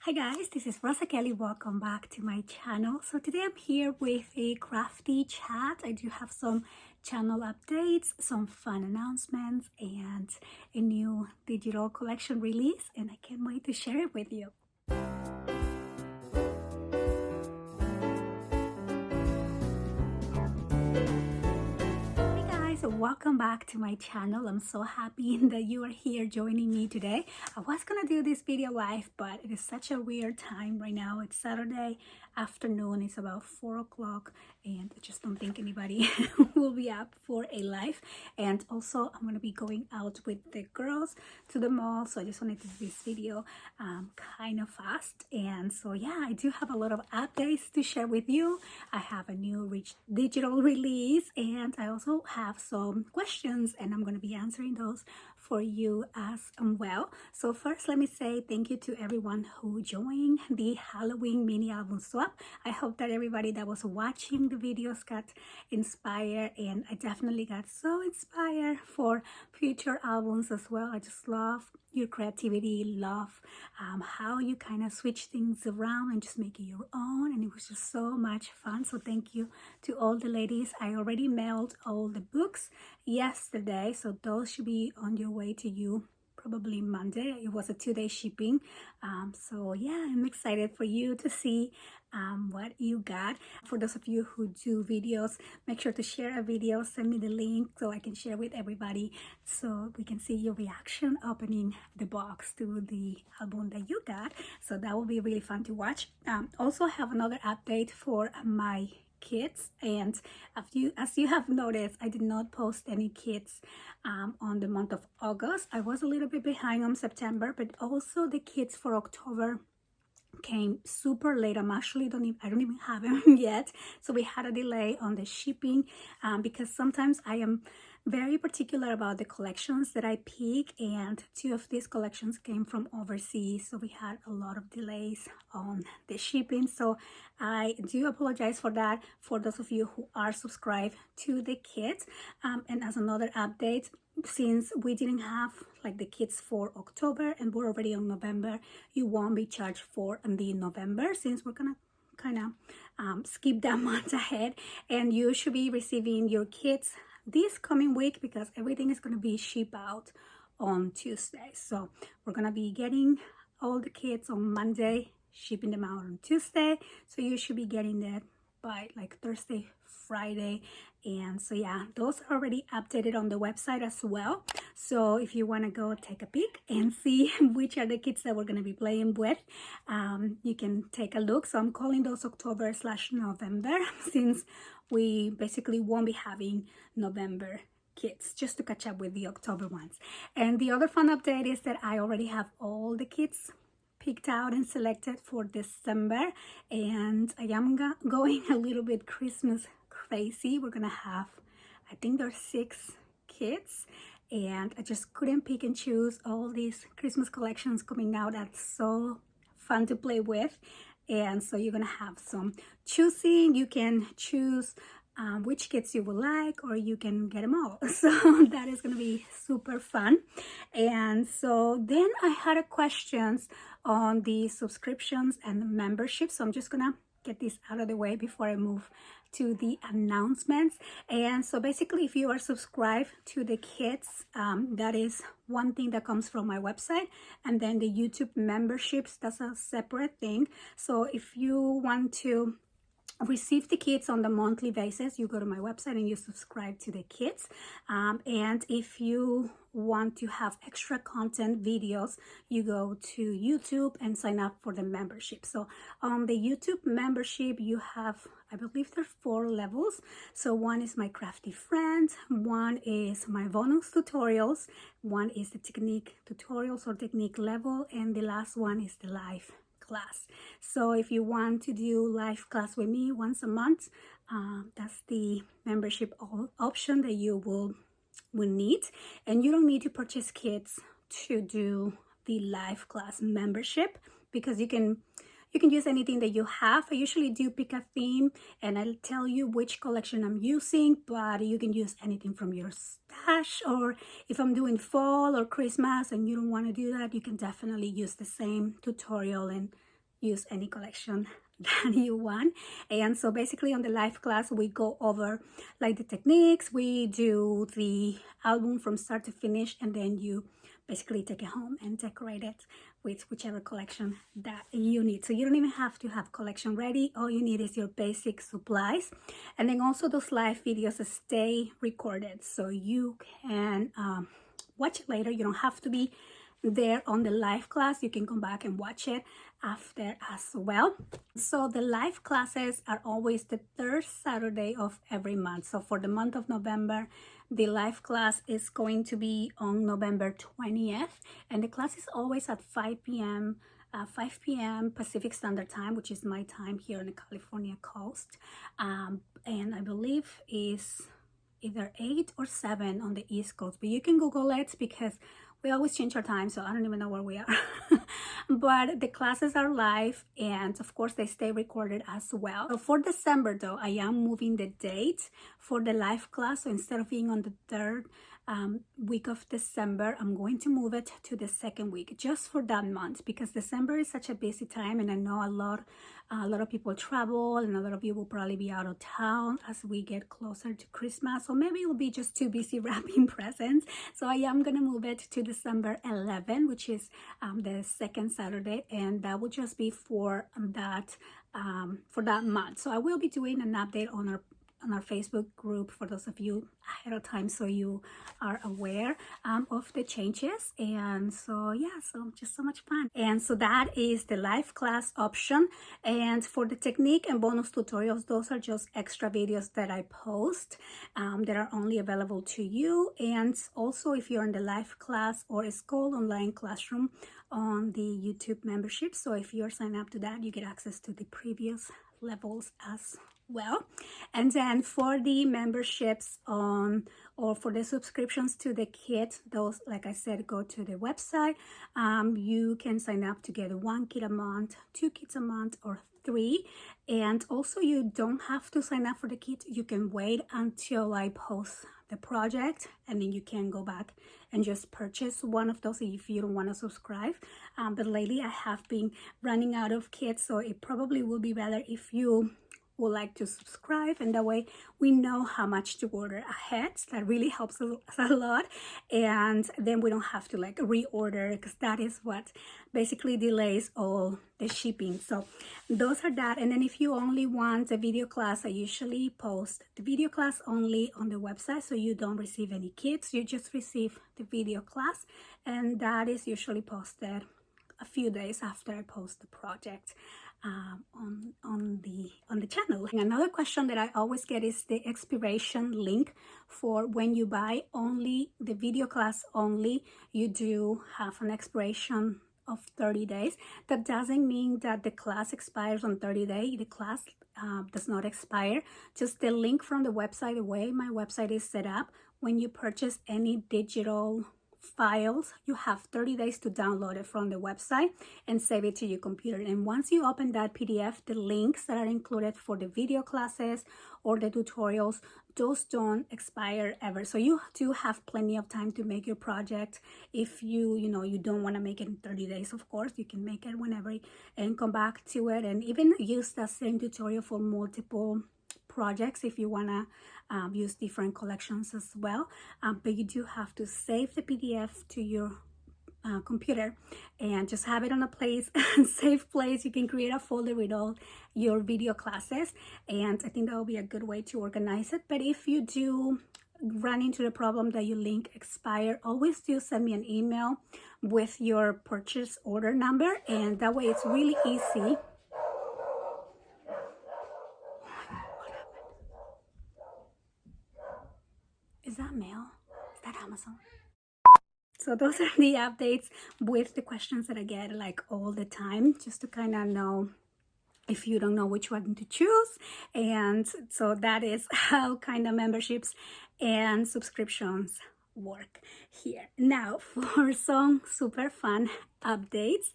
Hi guys, this is Rosa Kelly. Welcome back to my channel. So today I'm here with a crafty chat. I do have some channel updates, some fun announcements, and a new digital collection release, and I can't wait to share it with you. So welcome back to my channel. I'm so happy that you are here joining me today. I was gonna do this video live, but it is such a weird time right now. It's Saturday afternoon. It's about 4 o'clock, and I just don't think anybody will be up for a live. And also, I'm gonna be going out with the girls to the mall, so I just wanted to do this video kind of fast. And so yeah, I do have a lot of updates to share with you. I have a new digital release, and I also have some questions, and I'm going to be answering those for you as well. So first, let me say thank you to everyone who joined the Halloween mini album swap. I hope that everybody that was watching the videos got inspired, and I definitely got so inspired for future albums as well. I just love your creativity, love how you kind of switch things around and just make it your own, and it was just so much fun. So thank you to all the ladies. I already mailed all the books yesterday, so those should be on your way to you probably Monday. It was a 2-day shipping. So yeah, I'm excited for you to see what you got. For those of you who do videos, make sure to share a video, send me the link so I can share with everybody so we can see your reaction opening the box to the album that you got. So that will be really fun to watch. Also have another update for my kids, and as you have noticed, I did not post any kits on the month of August. I was a little bit behind on September, but also the kits for October came super late. I don't even have them yet, so we had a delay on the shipping because sometimes I am very particular about the collections that I pick, and 2 of these collections came from overseas, so we had a lot of delays on the shipping. So I do apologize for that for those of you who are subscribed to the kits. And as another update, since we didn't have like the kits for October and we're already on November, you won't be charged for the November, since we're gonna kind of skip that month ahead, and you should be receiving your kits this coming week because everything is going to be shipped out on Tuesday. So we're going to be getting all the kits on Monday, shipping them out on Tuesday, so you should be getting that by like Thursday, Friday. And so yeah, those are already updated on the website as well, so if you want to go take a peek and see which are the kits that we're going to be playing with, you can take a look. So I'm calling those October/November since we basically won't be having November kits, just to catch up with the October ones. And the other fun update is that I already have all the kits picked out and selected for December, and I am going a little bit Christmas crazy. We're gonna have, I think there's 6 kits, and I just couldn't pick and choose all these Christmas collections coming out. That's so fun to play with. And so you're gonna have some choosing. You can choose which kits you would like, or you can get them all. So that is gonna be super fun. And so then I had a questions on the subscriptions and the membership, so I'm just gonna get this out of the way before I move to the announcements. And so basically, if you are subscribed to the kits, that is one thing that comes from my website, and then the YouTube memberships, that's a separate thing. So if you want to receive the kits on the monthly basis, you go to my website and you subscribe to the kits. And if you want to have extra content videos, you go to YouTube and sign up for the membership. So on the YouTube membership, you have, I believe there's 4 levels. So one is my crafty friends, one is my bonus tutorials, one is the technique tutorials or technique level, and the last one is the live class. So if you want to do live class with me once a month, that's the membership option that you will need, and you don't need to purchase kits to do the live class membership because you can use anything that you have. I usually do pick a theme and I'll tell you which collection I'm using, but you can use anything from your stash, or if I'm doing fall or Christmas and you don't want to do that, you can definitely use the same tutorial and use any collection that you want. And so basically on the live class, we go over like the techniques, we do the album from start to finish, and then you basically take it home and decorate it with whichever collection that you need. So you don't even have to have collection ready. All you need is your basic supplies. And then also those live videos stay recorded, so you can watch it later. You don't have to be there on the live class. You can come back and watch it after as well. So the live classes are always the third Saturday of every month. So for the month of November, the live class is going to be on November 20th, and the class is always at 5 p.m. 5 p.m. Pacific Standard Time, which is my time here on the California coast, and I believe is either 8 or 7 on the East Coast, but you can Google it because we always change our time, so I don't even know where we are. But the classes are live, and of course they stay recorded as well. So for December though, I am moving the date for the live class. So instead of being on the third week of December, I'm going to move it to the second week just for that month, because December is such a busy time, and I know a lot of people travel, and a lot of you will probably be out of town as we get closer to Christmas, so maybe you'll be just too busy wrapping presents. So I am gonna move it to December 11, which is the second Saturday, and that will just be for that month. So I will be doing an update on our Facebook group for those of you ahead of time, so you are aware of the changes. And so yeah, so just so much fun. And so that is the live class option. And for the technique and bonus tutorials, those are just extra videos that I post that are only available to you. And also if you're in the live class or it's called online classroom on the YouTube membership, so if you're signed up to that, you get access to the previous levels as well. And then for the memberships or for the subscriptions to the kit, those, like I said, go to the website. You can sign up to get 1 kit a month, 2 kits a month, or 3. And also you don't have to sign up for the kit. You can wait until I post the project, and then you can go back and just purchase one of those if you don't want to subscribe. But lately I have been running out of kits, so it probably will be better if you would like to subscribe, and that way we know how much to order ahead. That really helps us a lot, and then we don't have to like reorder, because that is what basically delays all the shipping. So those are that. And then if you only want a video class, I usually post the video class only on the website, so you don't receive any kits, you just receive the video class, and that is usually posted a few days after I post the project on the channel. And another question that I always get is the expiration link for when you buy only the video class only. You do have an expiration of 30 days. That doesn't mean that the class expires on 30 days. The class does not expire. Just the link from the website, the way my website is set up, when you purchase any digital files, you have 30 days to download it from the website and save it to your computer. And once you open that PDF, the links that are included for the video classes or the tutorials, those don't expire ever. So you do have plenty of time to make your project. If you don't want to make it in 30 days, of course, you can make it whenever and come back to it, and even use the same tutorial for multiple projects if you want to use different collections as well. But you do have to save the PDF to your computer and just have it on a place, safe place. You can create a folder with all your video classes, and I think that will be a good way to organize it. But if you do run into the problem that your link expire, always do send me an email with your purchase order number, and that way it's really easy. Is that mail? Is that Amazon? So those are the updates with the questions that I get like all the time, just to kind of know if you don't know which one to choose. And so that is how kind of memberships and subscriptions work here. Now for some super fun updates.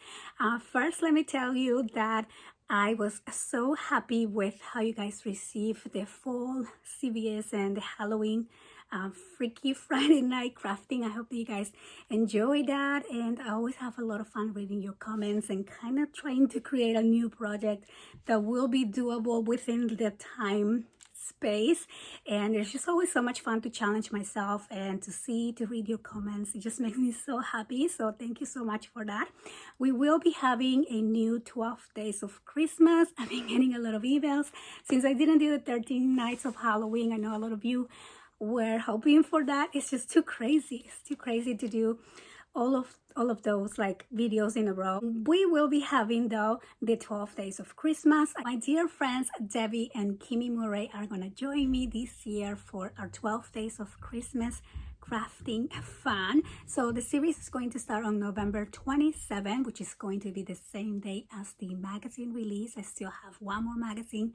First, let me tell you that I was so happy with how you guys received the fall CVS and the Halloween Freaky Friday night crafting. I hope that you guys enjoy that, and I always have a lot of fun reading your comments and kind of trying to create a new project that will be doable within the time space. And it's just always so much fun to challenge myself and to read your comments. It just makes me so happy, so thank you so much for that. We will be having a new 12 days of Christmas. I've been getting a lot of emails since I didn't do the 13 nights of Halloween. I know a lot of you were hoping for that. It's just too crazy. It's too crazy to do all of those like videos in a row. We will be having though the 12 days of Christmas. My dear friends Debbie and Kimmy Murray are gonna join me this year for our 12 days of Christmas crafting fun. So the series is going to start on November 27, which is going to be the same day as the magazine release. I still have one more magazine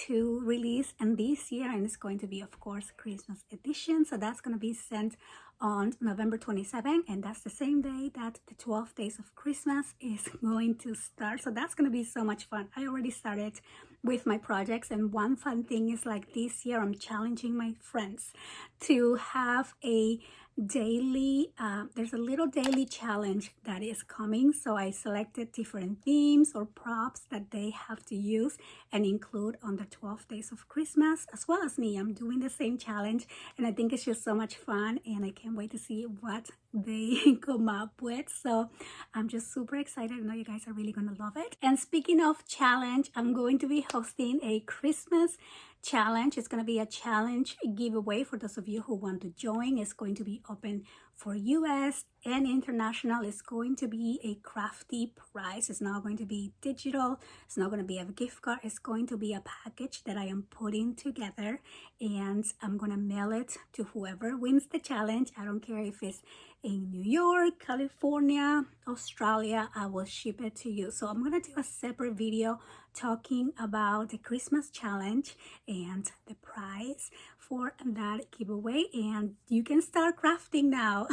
to release and this year, and it's going to be of course Christmas edition. So that's going to be sent on November 27, and that's the same day that the 12 days of Christmas is going to start. So that's going to be so much fun. I already started with my projects, and one fun thing is like this year I'm challenging my friends to have a daily there's a little daily challenge that is coming. So I selected different themes or props that they have to use and include on the 12 days of Christmas, as well as me. I'm doing the same challenge, and I think it's just so much fun, and I can't wait to see what they come up with. So I'm just super excited. I know you guys are really gonna love it. And speaking of challenge, I'm going to be hosting a Christmas challenge. It's going to be a challenge giveaway for those of you who want to join. It's going to be open for US and international. It's going to be a crafty prize. It's not going to be digital. It's not going to be a gift card. It's going to be a package that I am putting together, and I'm going to mail it to whoever wins the challenge. I don't care if it's in New York, California, Australia, I will ship it to you. So I'm going to do a separate video talking about the Christmas challenge and the prize for that giveaway, and you can start crafting now.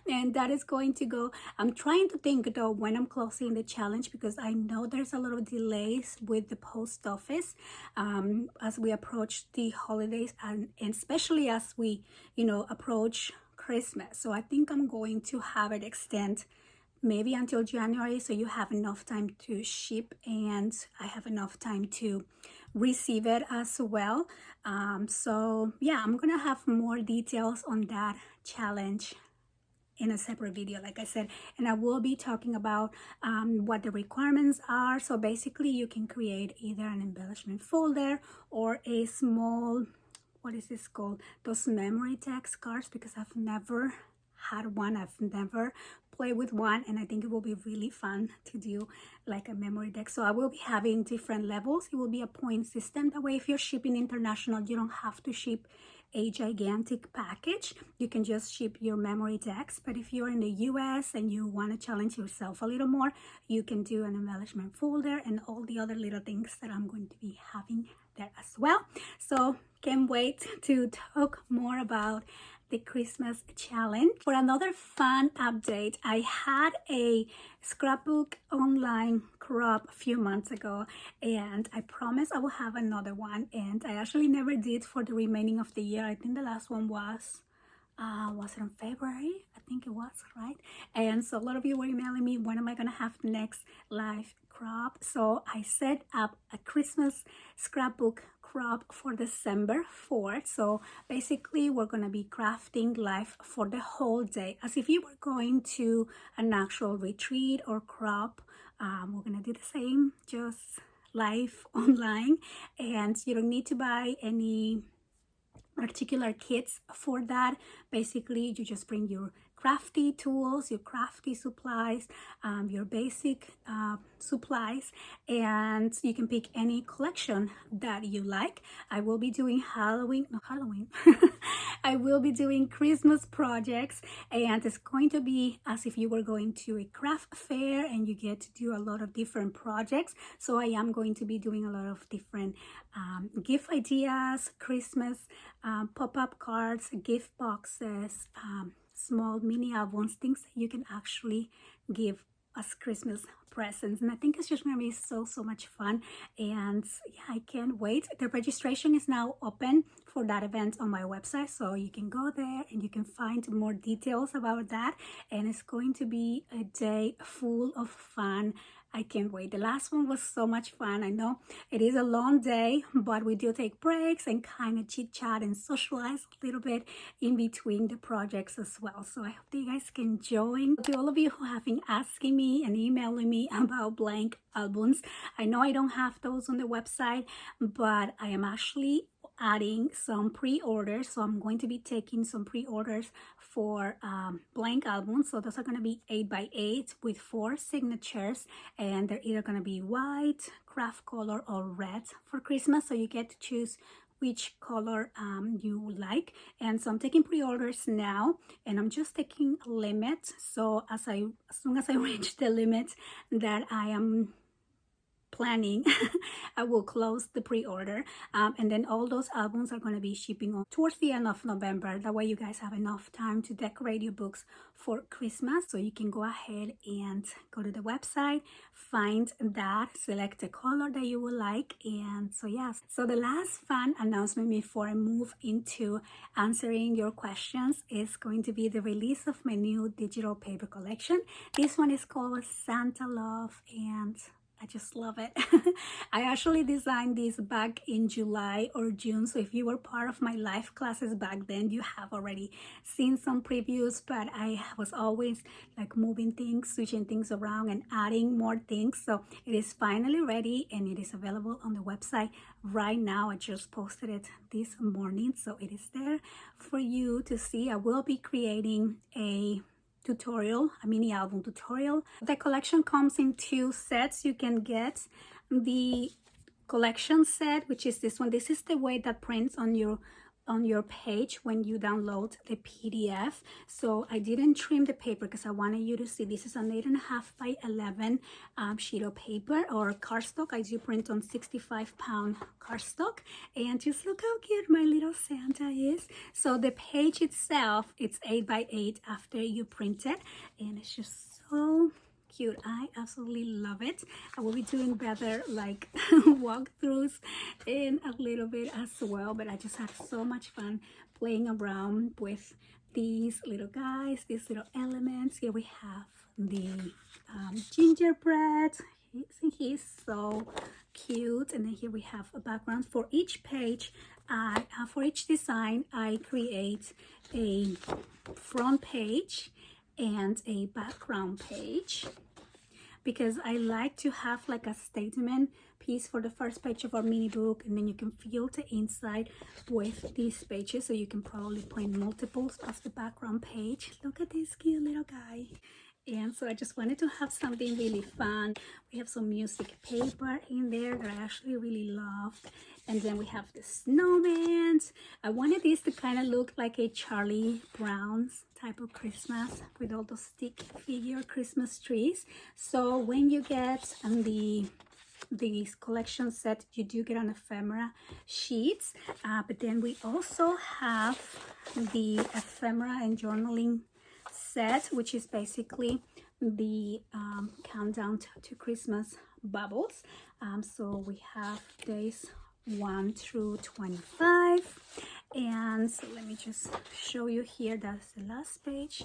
And that is going to go, I'm trying to think though when I'm closing the challenge, because I know there's a lot of delays with the post office as we approach the holidays, and especially as we approach Christmas. So I think I'm going to have it extend maybe until January, so you have enough time to ship and I have enough time to receive it as well. So yeah, I'm gonna have more details on that challenge in a separate video, like I said, and I will be talking about what the requirements are. So basically you can create either an embellishment folder or a small, what is this called, those memory text cards, because I've never had one. I've never played with one, and I think it will be really fun to do like a memory deck. So I will be having different levels. It will be a point system. That way if you're shipping international, you don't have to ship a gigantic package. You can just ship your memory decks. But if you're in the US and you want to challenge yourself a little more, you can do an embellishment folder and all the other little things that I'm going to be having there as well. So can't wait to talk more about the Christmas challenge. For another fun update, I had a scrapbook online crop a few months ago, and I promised I will have another one, and I actually never did for the remaining of the year. I think the last one was it in February? I think it was, right? And so a lot of you were emailing me, when am I gonna have the next live crop? So I set up a Christmas scrapbook crop for December 4th. So basically we're going to be crafting live for the whole day, as if you were going to an actual retreat or crop. We're going to do the same, just live online, and you don't need to buy any particular kits for that. Basically you just bring your crafty tools, your crafty supplies, your basic supplies, and you can pick any collection that you like. I will be doing Halloween I will be doing Christmas projects, and it's going to be as if you were going to a craft fair and you get to do a lot of different projects. So I am going to be doing a lot of different gift ideas, Christmas pop-up cards, gift boxes, small mini albums, things that you can actually give as Christmas presents, and I think it's just gonna be so much fun. And yeah, I can't wait. The registration is now open for that event on my website, so you can go there and you can find more details about that. And it's going to be a day full of fun. I can't wait. The last one was so much fun. I know it is a long day, but we do take breaks and kind of chit chat and socialize a little bit in between the projects as well. So I hope that you guys can join. To all of you who have been asking me and emailing me about blank albums, I know I don't have those on the website, but I am actually adding some pre-orders. So I'm going to be taking some pre-orders for blank albums. So those are going to be 8x8 with 4 signatures, and they're either going to be white, craft color, or red for Christmas. So you get to choose which color you like. And so I'm taking pre-orders now, and I'm just taking a limit. So as soon as I reach the limit that I am planning, I will close the pre-order, and then all those albums are going to be shipping on towards the end of November. That way you guys have enough time to decorate your books for Christmas. So you can go ahead and go to the website, find that, select the color that you would like. And so yes, so the last fun announcement before I move into answering your questions is going to be the release of my new digital paper collection. This one is called Santa Love, and I just love it. I actually designed this back in July or June. So if you were part of my live classes back then, you have already seen some previews, but I was always like moving things, switching things around and adding more things. So it is finally ready and it is available on the website right now. I just posted it this morning. So it is there for you to see. I will be creating a mini album tutorial. The collection comes in 2 sets. You can get the collection set, which is this one. This is the way that prints on your page when you download the PDF. So I didn't trim the paper because I wanted you to see this is an 8.5 by 11 sheet of paper or cardstock. I do print on 65-pound cardstock, and just look how cute my little Santa is. So the page itself, it's 8x8 after you print it, and it's just so cute. I absolutely love it. I will be doing better like walkthroughs in a little bit as well, but I just had so much fun playing around with these little guys, these little elements. Here we have the gingerbread. He's so cute. And then here we have a background for each page. For each design, I create a front page and a background page, because I like to have like a statement piece for the first page of our mini book, and then you can fill the inside with these pages, so you can probably print multiples of the background page. Look at this cute little guy. And so I just wanted to have something really fun. We have some music paper in there that I actually really love. And then we have the snowman. I wanted this to kind of look like a Charlie Brown's type of Christmas with all those stick figure Christmas trees. So when you get these collection set, you do get an ephemera sheets, but then we also have the ephemera and journaling set, which is basically the countdown to Christmas bubbles. So we have days 1 through 25, and so let me just show you here. That's the last page.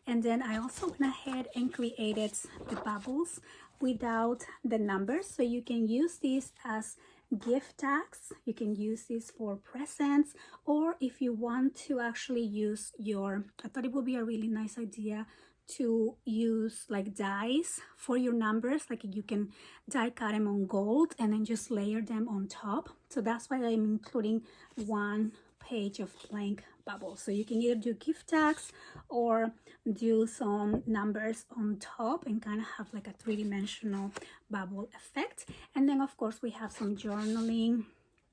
And then I also went ahead and created the bubbles without the numbers, so you can use these as gift tags. You can use this for presents, or if you want to actually use I thought it would be a really nice idea to use like dies for your numbers. Like you can die cut them on gold and then just layer them on top. So that's why I'm including 1 page of blank bubbles. So you can either do gift tags or do some numbers on top and kind of have like a 3-dimensional bubble effect. And then of course we have some journaling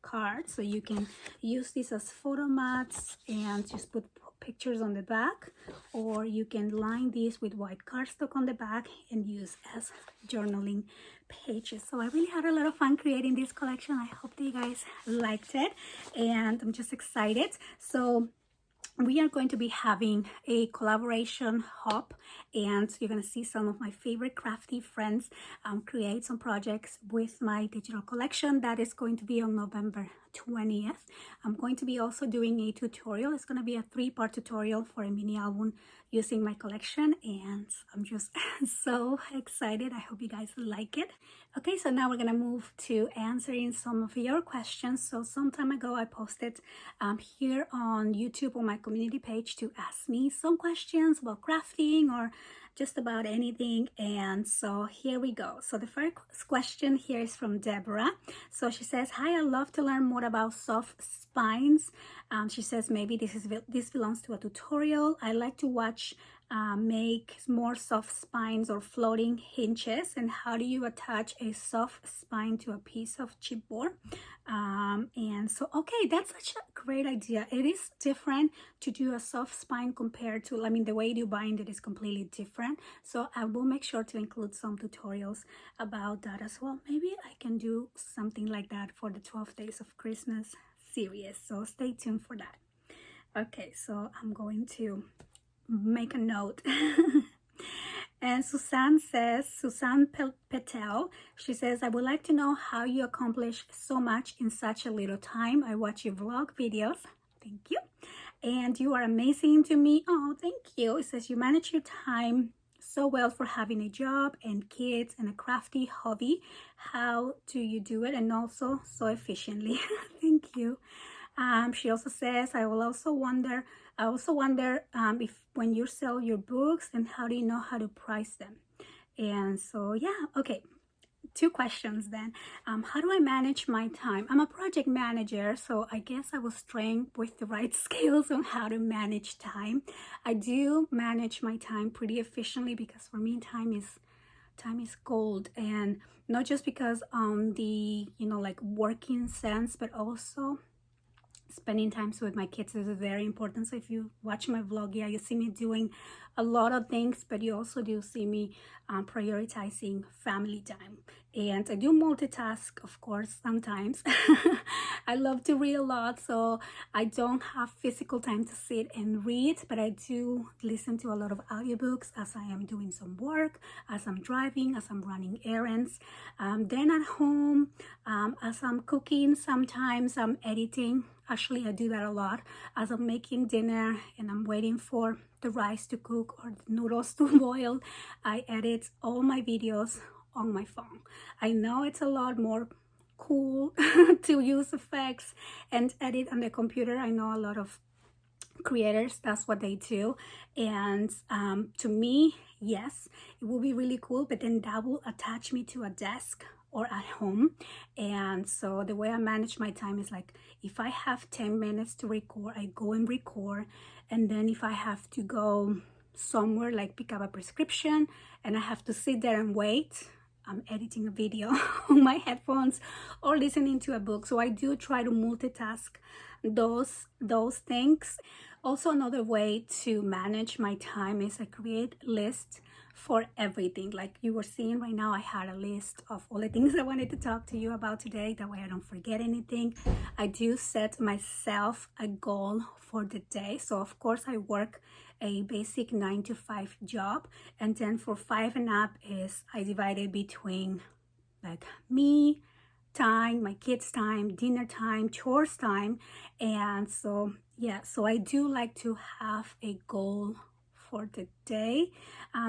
cards, so you can use this as photo mats and just put pictures on the back, or you can line these with white cardstock on the back and use as journaling pages. So I really had a lot of fun creating this collection. I hope that you guys liked it, and I'm just excited. So we are going to be having a collaboration hub, and you're going to see some of my favorite crafty friends create some projects with my digital collection. That is going to be on November 20th. I'm going to be also doing a tutorial. It's going to be a 3-part tutorial for a mini album using my collection, and I'm just so excited. I hope you guys like it. Okay, so now we're gonna move to answering some of your questions. So some time ago I posted here on YouTube on my community page to ask me some questions about crafting or just about anything, and so here we go. So the first question here is from Deborah. So she says, hi, I'd love to learn more about soft spines. She says maybe this belongs to a tutorial. I like to watch make more soft spines or floating hinges, and how do you attach a soft spine to a piece of chipboard? And so, okay, that's such a great idea. It is different to do a soft spine compared to, I mean, the way you bind it is completely different. So I will make sure to include some tutorials about that as well. Maybe I can do something like that for the 12 Days of Christmas series. So stay tuned for that. Okay, so I'm going to make a note. And Suzanne Patel, she says, I would like to know how you accomplish so much in such a little time. I watch your vlog videos. Thank you. And you are amazing to me. Oh, thank you. It says you manage your time so well for having a job and kids and a crafty hobby. How do you do it? And also so efficiently. Thank you. She also says, I also wonder if when you sell your books, and how do you know how to price them? And so, yeah, okay. 2 questions then. How do I manage my time? I'm a project manager, so I guess I was trained with the right skills on how to manage time. I do manage my time pretty efficiently because for me, time is gold, and not just because on the, like working sense, but also spending time with my kids is very important. So if you watch my vlog, yeah, you see me doing a lot of things, but you also do see me prioritizing family time. And I do multitask, of course, sometimes. I love to read a lot, so I don't have physical time to sit and read, but I do listen to a lot of audiobooks as I am doing some work, as I'm driving, as I'm running errands. Then at home, as I'm cooking, sometimes I'm editing. Actually, I do that a lot. As I'm making dinner and I'm waiting for the rice to cook or the noodles to boil, I edit all my videos on my phone. I know it's a lot more cool to use effects and edit on the computer. I know a lot of creators, that's what they do, and to me, yes, it will be really cool, but then that will attach me to a desk or at home. And so the way I manage my time is like, if I have 10 minutes to record, I go and record. And then if I have to go somewhere, like pick up a prescription and I have to sit there and wait, I'm editing a video on my headphones or listening to a book. So I do try to multitask those things. Also, another way to manage my time is I create lists for everything. Like you were seeing right now, I had a list of all the things I wanted to talk to you about today. That way I don't forget anything. I do set myself a goal for the day. So of course I work a basic 9 to 5 job, and then for 5 and up is I divide it between like me time, my kids time, dinner time, chores time. And so yeah, so I do like to have a goal for the day.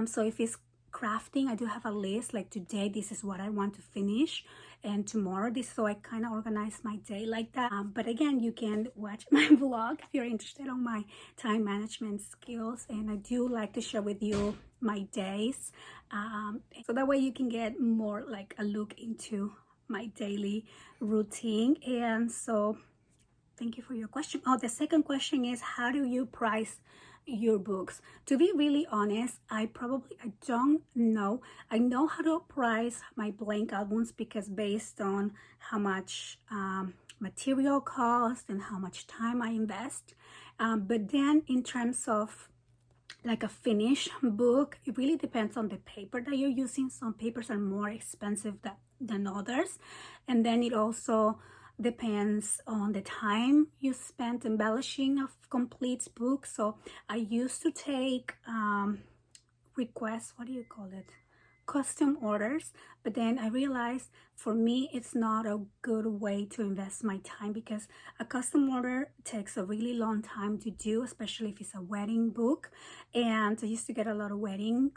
So if it's crafting, I do have a list, like today this is what I want to finish, and tomorrow this, so I kind of organize my day like that. But again, you can watch my vlog if you're interested on my time management skills, and I do like to share with you my days, so that way you can get more like a look into my daily routine. And so thank you for your question. Oh, the second question is, how do you price your books? To be really honest, I don't know. I know how to price my blank albums because based on how much material cost and how much time I invest. But then in terms of like a finished book, it really depends on the paper that you're using. Some papers are more expensive than others. And then it also depends on the time you spent embellishing a complete book. So I used to take requests, what do you call it, custom orders, but then I realized for me it's not a good way to invest my time, because a custom order takes a really long time to do, especially if it's a wedding book. And I used to get a lot of wedding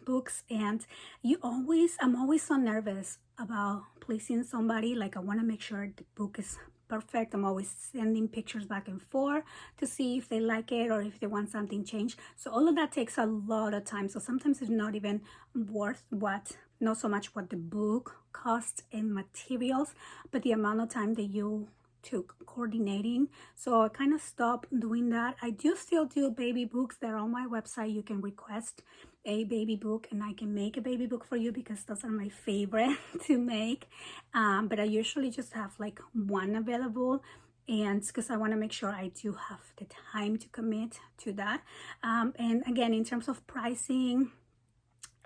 books, and I'm always so nervous about pleasing somebody. Like, I want to make sure the book is perfect. I'm always sending pictures back and forth to see if they like it or if they want something changed. So all of that takes a lot of time. So sometimes it's not even worth not so much what the book costs in materials, but the amount of time that you took coordinating. So I kind of stopped doing that. I do still do baby books that are on my website. You can request a baby book and I can make a baby book for you, because those are my favorite to make. But I usually just have like one available, and because I want to make sure I do have the time to commit to that. And again, in terms of pricing,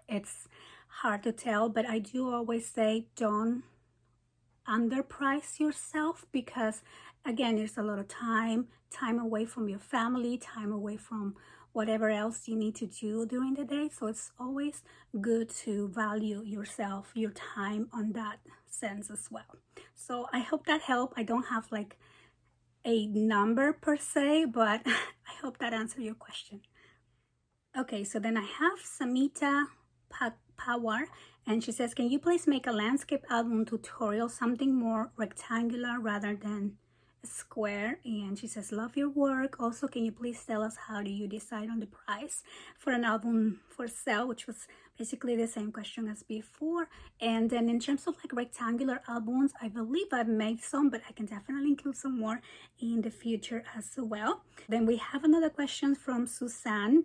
it's hard to tell, but I do always say don't underprice yourself, because again, there's a lot of time away from your family, time away from whatever else you need to do during the day. So it's always good to value yourself, your time on that sense as well. So I hope that helped. I don't have like a number per se, but I hope that answered your question. Okay, so then I have Samita Pawar, and she says, can you please make a landscape album tutorial, something more rectangular rather than square? And she says, love your work. Also, can you please tell us how do you decide on the price for an album for sale, which was basically the same question as before. And then in terms of like rectangular albums, I believe I've made some, but I can definitely include some more in the future as well. Then we have another question from Suzanne.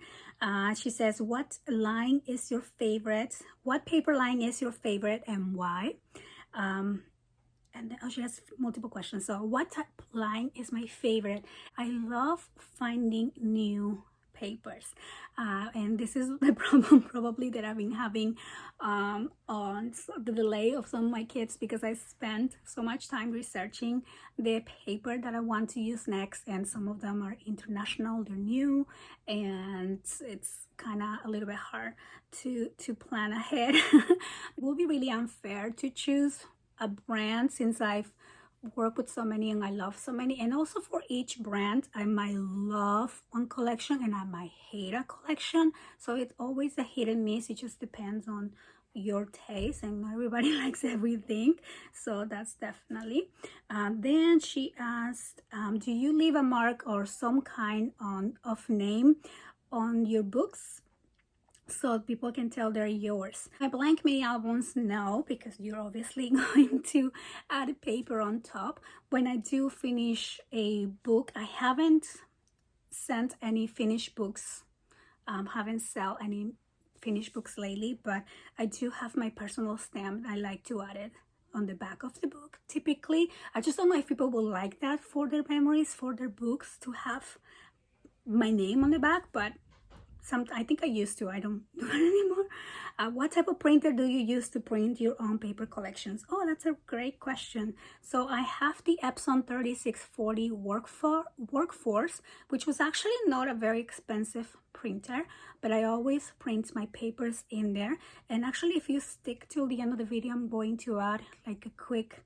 She says, what line is your favorite? What paper line is your favorite and why? And she has multiple questions. So what type of line is my favorite? I love finding new papers, and this is the problem probably that I've been having on the delay of some of my kits, because I spent so much time researching the paper that I want to use next, and some of them are international, they're new, and it's kind of a little bit hard to plan ahead. It will be really unfair to choose a brand since I've worked with so many and I love so many, and also for each brand I might love one collection and I might hate a collection, so it's always a hit and miss. It just depends on your taste, and not everybody likes everything, so that's definitely. Then she asked, do you leave a mark or some kind of name on your books so people can tell they're yours? My blank mini albums, no, because you're obviously going to add a paper on top. When I do finish a book, I haven't sent any finished books, haven't sell any finished books lately, but I do have my personal stamp. I like to add it on the back of the book typically. I just don't know if people will like that for their memories, for their books, to have my name on the back, but I think I used to. I don't do it anymore. What type of printer do you use to print your own paper collections? Oh, that's a great question. So I have the Epson 3640 Workforce, which was actually not a very expensive printer, but I always print my papers in there. And actually, if you stick till the end of the video, I'm going to add like a quick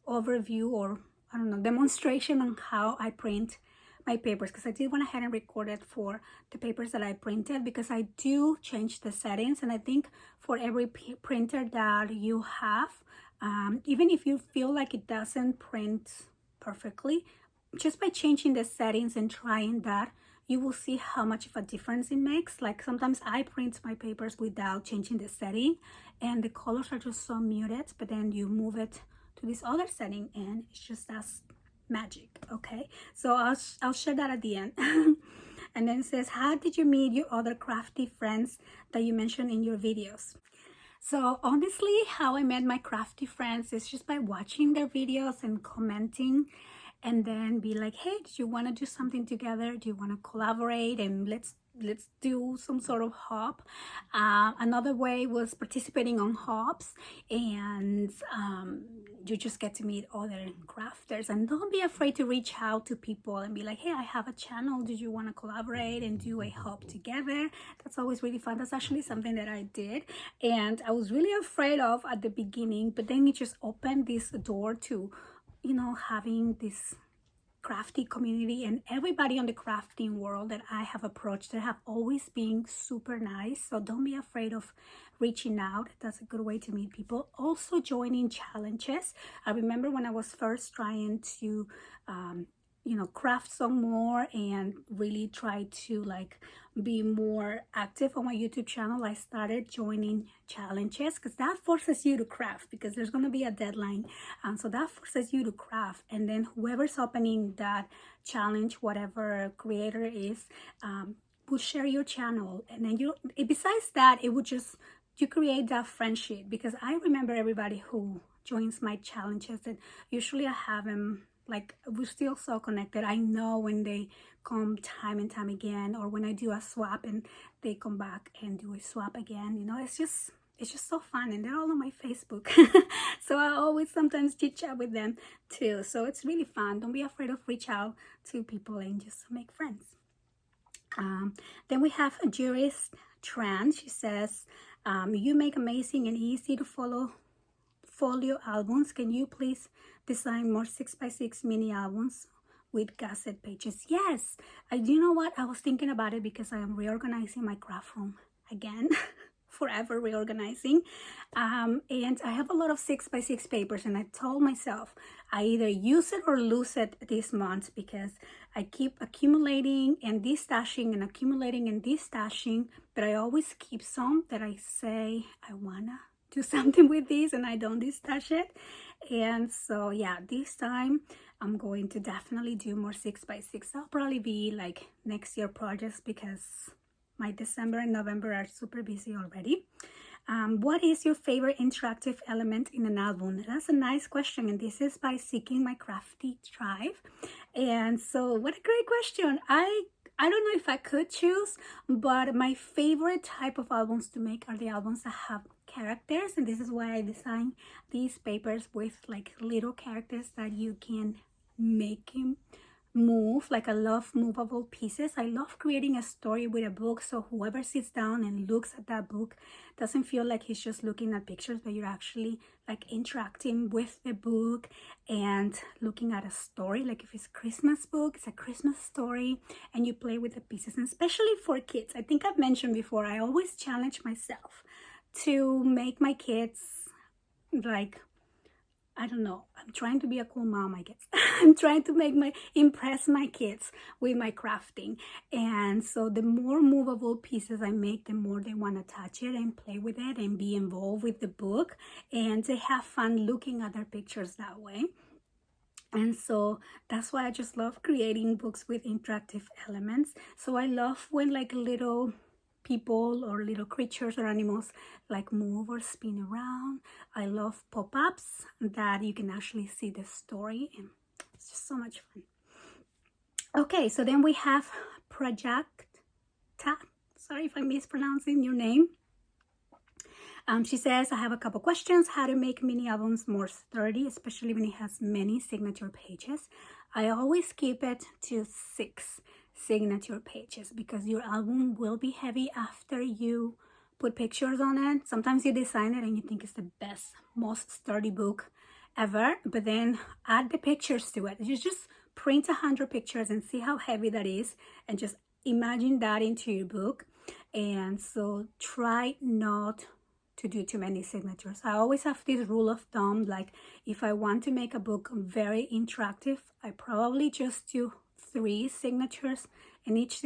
overview, or I don't know, demonstration on how I print my papers, because I did went ahead and recorded for the papers that I printed, because I do change the settings. And I think for every printer that you have, even if you feel like it doesn't print perfectly, just by changing the settings and trying that, you will see how much of a difference it makes. Like sometimes I print my papers without changing the setting and the colors are just so muted, but then you move it to this other setting and it's just as magic. Okay, so I'll share that at the end. And then it says, how did you meet your other crafty friends that you mentioned in your videos? So honestly, how I met my crafty friends is just by watching their videos and commenting, and then be like, hey, do you want to do something together? Do you want to collaborate? And let's do some sort of hop. Another way was participating on hops, and you just get to meet other crafters. And don't be afraid to reach out to people and be like, hey, I have a channel, do you want to collaborate and do a hub together? That's always really fun. That's actually something that I did, and I was really afraid of at the beginning, but then it just opened this door to, you know, having this crafty community, and everybody on the crafting world that I have approached that have always been super nice. So don't be afraid of reaching out. That's a good way to meet people. Also joining challenges. I remember when I was first trying to you know, craft some more and really try to like be more active on my YouTube channel, I started joining challenges, because that forces you to craft, because there's going to be a deadline, so that forces you to craft. And then whoever's opening that challenge, whatever creator is, will share your channel. And then you, besides that, it would just, you create that friendship, because I remember everybody who joins my challenges, and usually I have them, like, we're still so connected. I know when they come time and time again, or when I do a swap and they come back and do a swap again, you know, it's just so fun. And they're all on my Facebook. So I always sometimes chit chat with them too. So it's really fun. Don't be afraid of reach out to people and just make friends. Then we have a jurist Tran. She says, you make amazing and easy to follow folio albums. Can you please design more 6x6 mini albums with gusset pages? Yes, you know what, I was thinking about it because I am reorganizing my craft room again. Forever reorganizing, and I have a lot of 6x6 papers, and I told myself I either use it or lose it this month, because I keep accumulating and destashing and accumulating and destashing, but I always keep some that I say I wanna do something with these and I don't destash it. And so yeah, this time I'm going to definitely do more 6x6. That'll probably be like next year projects, because my December and November are super busy already. What is your favorite interactive element in an album? That's a nice question, and this is by Seeking My Crafty Tribe. And so what a great question. I don't know if I could choose, but my favorite type of albums to make are the albums that have characters, and this is why I design these papers with like little characters that you can make him move. Like, I love movable pieces. I love creating a story with a book, so whoever sits down and looks at that book doesn't feel like he's just looking at pictures, but you're actually like interacting with the book and looking at a story. Like if it's a Christmas book, it's a Christmas story, and you play with the pieces. And especially for kids, I think I've mentioned before, I always challenge myself to make my kids like, I don't know, I'm trying to be a cool mom, I guess. I'm trying to impress my kids with my crafting. And so the more movable pieces I make, the more they want to touch it and play with it and be involved with the book. And they have fun looking at their pictures that way. And so that's why I just love creating books with interactive elements. So I love when like little people or little creatures or animals like move or spin around. I love pop-ups that you can actually see the story, and it's just so much fun. Okay, so then we have Project Ta. Sorry if I'm mispronouncing your name. She says, I have a couple questions. How to make mini albums more sturdy, especially when it has many signature pages. I always keep it to 6 signature pages, because your album will be heavy after you put pictures on it. Sometimes you design it and you think it's the best, most sturdy book ever, but then add the pictures to it. You just print 100 pictures and see how heavy that is, and just imagine that into your book. And so try not to do too many signatures. I always have this rule of thumb, like if I want to make a book very interactive, I probably just do 3 signatures, and each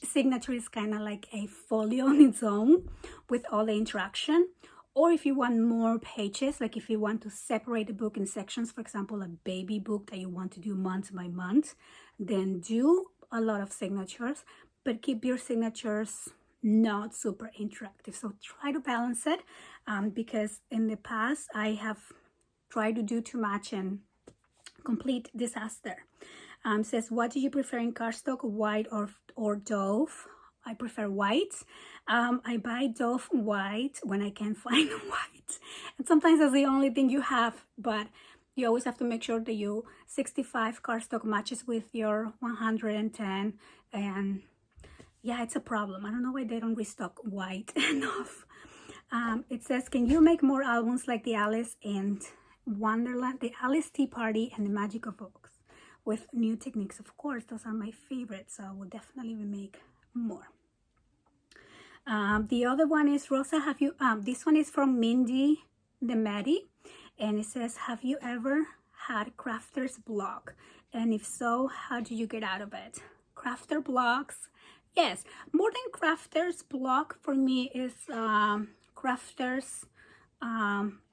signature is kind of like a folio on its own with all the interaction. Or if you want more pages, like if you want to separate the book in sections, for example, a baby book that you want to do month by month, then do a lot of signatures, but keep your signatures not super interactive. So try to balance it, because in the past I have tried to do too much and complete disaster. Says, what do you prefer in cardstock, white or Dove? I prefer white. I buy Dove white when I can find white. it. And sometimes that's the only thing you have, but you always have to make sure that your 65 cardstock matches with your 110. And yeah, it's a problem. I don't know why they don't restock white enough. It says, can you make more albums like the Alice and Wonderland, the Alice Tea Party, and the Magic of Books with new techniques? Of course, those are my favorites, so I will definitely make more. The other one is, Rosa, have you, this one is from Mindy Demedi, and it says, have you ever had crafter's block? And if so, how do you get out of it? Crafter blocks, yes. More than crafter's block for me is crafters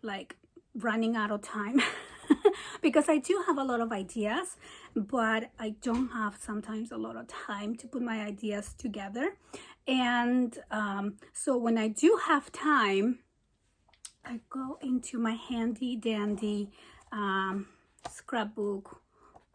like running out of time. Because I do have a lot of ideas, but I don't have sometimes a lot of time to put my ideas together. And so when I do have time, I go into my handy dandy scrapbook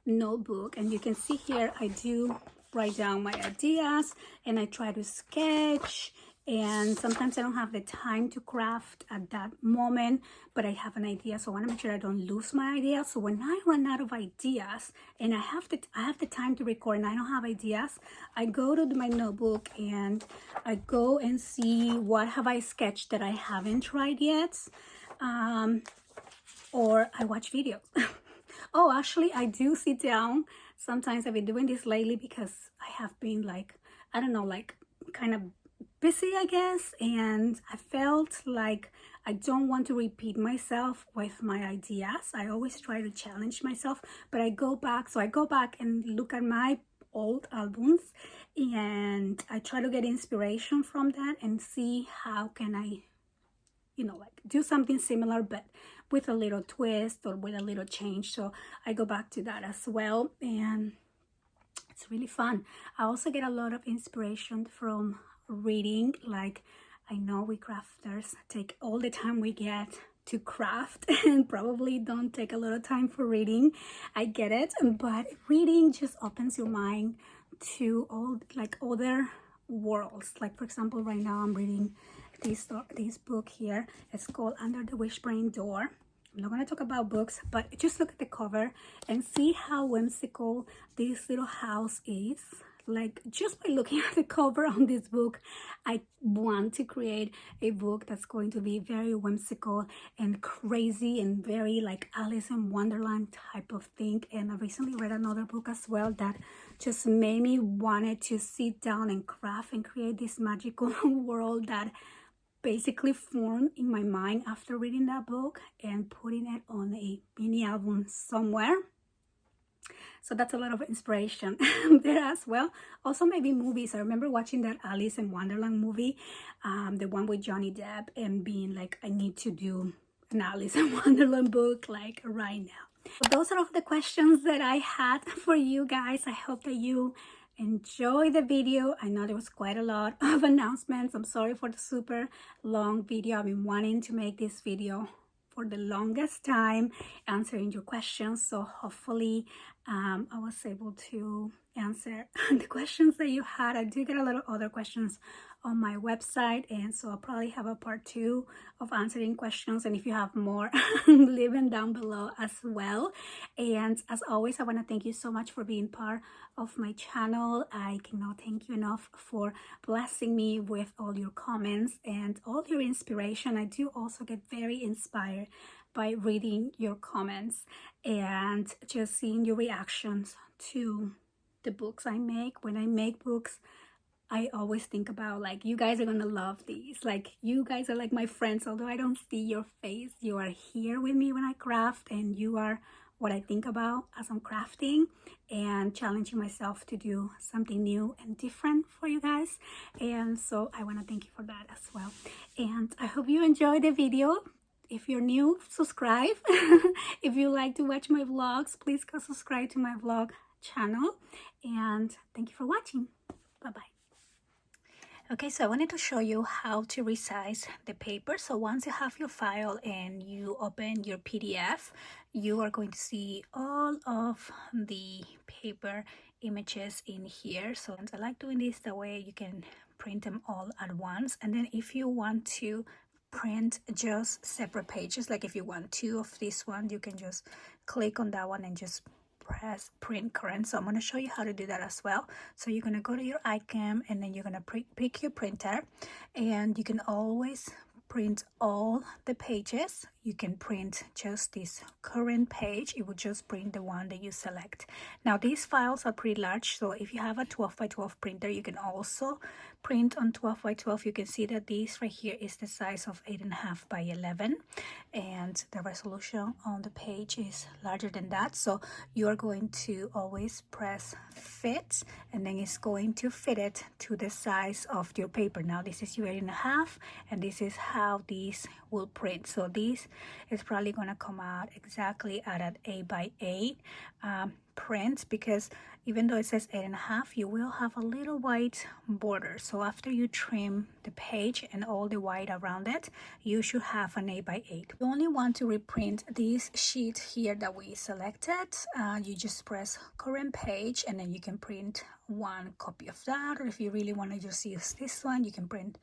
notebook, and you can see here I do write down my ideas and I try to sketch. And sometimes I don't have the time to craft at that moment, but I have an idea, so I want to make sure I don't lose my idea. So when I run out of ideas and I have the time to record and I don't have ideas, I go to my notebook and I go and see what have I sketched that I haven't tried yet, or I watch videos. Oh, actually, I do sit down. Sometimes I've been doing this lately because I have been like, I don't know, like kind of busy, I guess, and I felt like I don't want to repeat myself with my ideas. I always try to challenge myself, but I go back and look at my old albums and I try to get inspiration from that and see how can I, you know, like do something similar but with a little twist or with a little change. So I go back to that as well, and it's really fun. I also get a lot of inspiration from reading. Like, I know we crafters take all the time we get to craft and probably don't take a lot of time for reading. I get it, but reading just opens your mind to all like other worlds. Like, for example, right now I'm reading this book here. It's called Under the Whispering Door. I'm not going to talk about books, but just look at the cover and see how whimsical this little house is. Like, just by looking at the cover on this book, I want to create a book that's going to be very whimsical and crazy and very like Alice in Wonderland type of thing. And I recently read another book as well that just made me wanted to sit down and craft and create this magical world that basically formed in my mind after reading that book and putting it on a mini album somewhere. So that's a lot of inspiration there as well. Also, maybe movies. I remember watching that Alice in Wonderland movie, the one with Johnny Depp, and being like, I need to do an Alice in Wonderland book like right now. So those are all the questions that I had for you guys. I hope that you enjoy the video. I know there was quite a lot of announcements. I'm sorry for the super long video. I've been wanting to make this video for the longest time, answering your questions. So hopefully I was able to answer the questions that you had. I do get a lot of other questions on my website, and so I'll probably have a part 2 of answering questions, and if you have more, leave them down below as well. And as always, I want to thank you so much for being part of my channel. I cannot thank you enough for blessing me with all your comments and all your inspiration. I do also get very inspired by reading your comments and just seeing your reactions to the books I make. When I make books, I always think about like, you guys are gonna love these. Like, you guys are like my friends. Although I don't see your face, you are here with me when I craft, and you are what I think about as I'm crafting and challenging myself to do something new and different for you guys. And so I want to thank you for that as well. And I hope you enjoyed the video. If you're new, subscribe. If you like to watch my vlogs, please go subscribe to my vlog channel. And thank you for watching. Bye-bye. Okay, so I wanted to show you how to resize the paper. So once you have your file and you open your PDF, you are going to see all of the paper images in here. So I like doing this, that way you can print them all at once. And then if you want to print just separate pages. Like if you want 2 of this one, you can just click on that one and just press print current. So I'm going to show you how to do that as well. So you're going to go to your iCam and then you're going to pick your printer, and you can always print all the pages. You can print just this current page. It will just print the one that you select. Now these files are pretty large, so if you have a 12 by 12 printer, you can also print on 12 by 12. You can see that this right here is the size of 8.5 by 11, and the resolution on the page is larger than that. So you are going to always press fit, and then it's going to fit it to the size of your paper. Now this is your 8.5, and this is how these will print. So this is probably going to come out exactly at an 8 by 8 print, because even though it says 8.5, you will have a little white border. So after you trim the page and all the white around it, you should have an 8 by 8. You only want to reprint this sheet here that we selected. You just press current page, and then you can print one copy of that, or if you really want to just use this one, you can print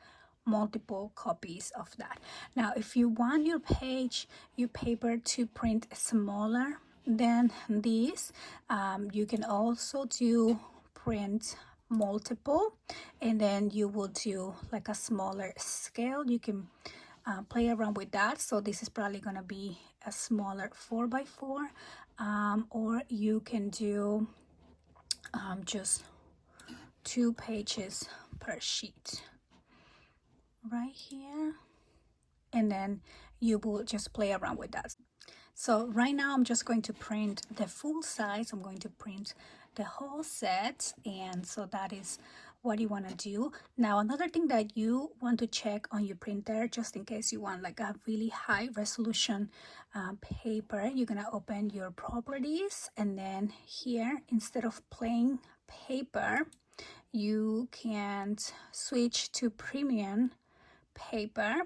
multiple copies of that. Now if you want your paper to print smaller than this, you can also do print multiple, and then you will do like a smaller scale. You can play around with that. So this is probably going to be a smaller 4 by 4, or you can do just 2 pages per sheet right here, and then you will just play around with that. So right now I'm just going to print the full size. I'm going to print the whole set, and so that is what you want to do. Now another thing that you want to check on your printer, just in case you want like a really high resolution paper, you're gonna open your properties, and then here, instead of plain paper, you can switch to premium paper,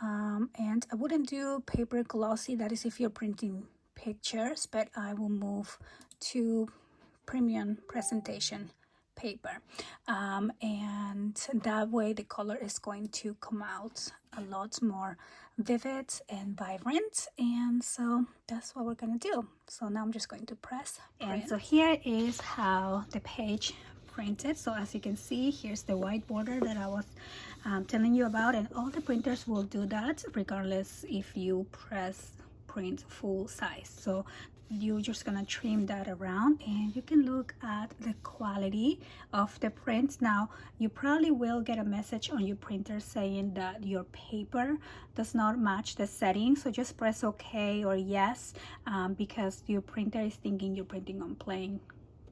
and I wouldn't do paper glossy, that is if you're printing pictures, but I will move to premium presentation paper, and that way the color is going to come out a lot more vivid and vibrant, and so that's what we're gonna do. So now I'm just going to press print. And so here is how the page printed. So as you can see, here's the white border that I was telling you about, and all the printers will do that regardless if you press print full size. So you're just gonna trim that around, and you can look at the quality of the print. Now you probably will get a message on your printer saying that your paper does not match the settings, so just press OK or yes, because your printer is thinking you're printing on plain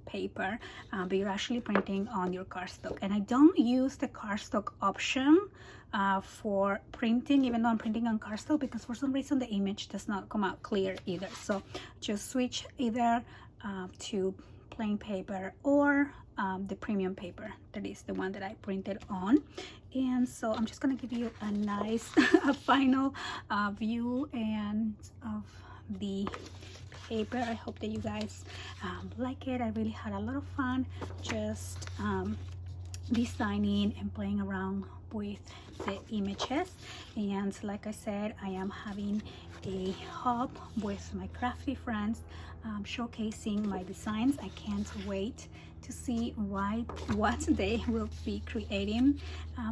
paper, but you're actually printing on your cardstock. And I don't use the cardstock option for printing, even though I'm printing on cardstock, because for some reason the image does not come out clear either. So just switch either to plain paper or the premium paper, that is the one that I printed on. And so I'm just gonna give you a nice final view and of the paper. I hope that you guys like it. I really had a lot of fun just designing and playing around with the images. And like I said, I am having a hub with my crafty friends, showcasing my designs. I can't wait to see what they will be creating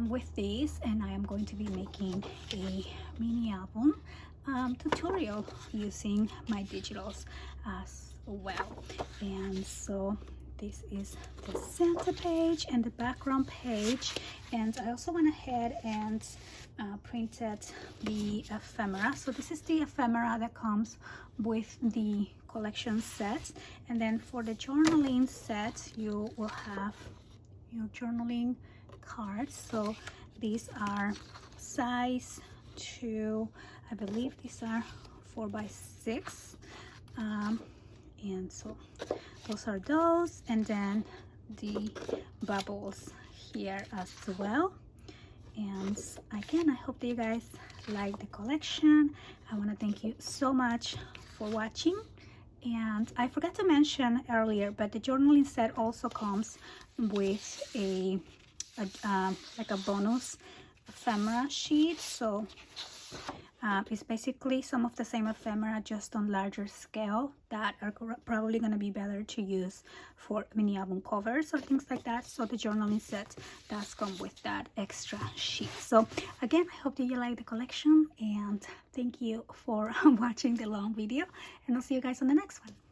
with these, and I am going to be making a mini album tutorial using my digitals as well. And so this is the center page and the background page, and I also went ahead and printed the ephemera. So this is the ephemera that comes with the collection set, and then for the journaling set you will have your journaling cards. So these are size 2, I believe these are 4 by 6, and so those are those, and then the bubbles here as well. And again, I hope that you guys like the collection. I want to thank you so much for watching. And I forgot to mention earlier, but the journaling set also comes with a like a bonus ephemera sheet. So it's basically some of the same ephemera, just on larger scale, that are probably going to be better to use for mini album covers or things like that. So the journaling set does come with that extra sheet. So again, I hope that you like the collection, and thank you for watching the long video, and I'll see you guys on the next one.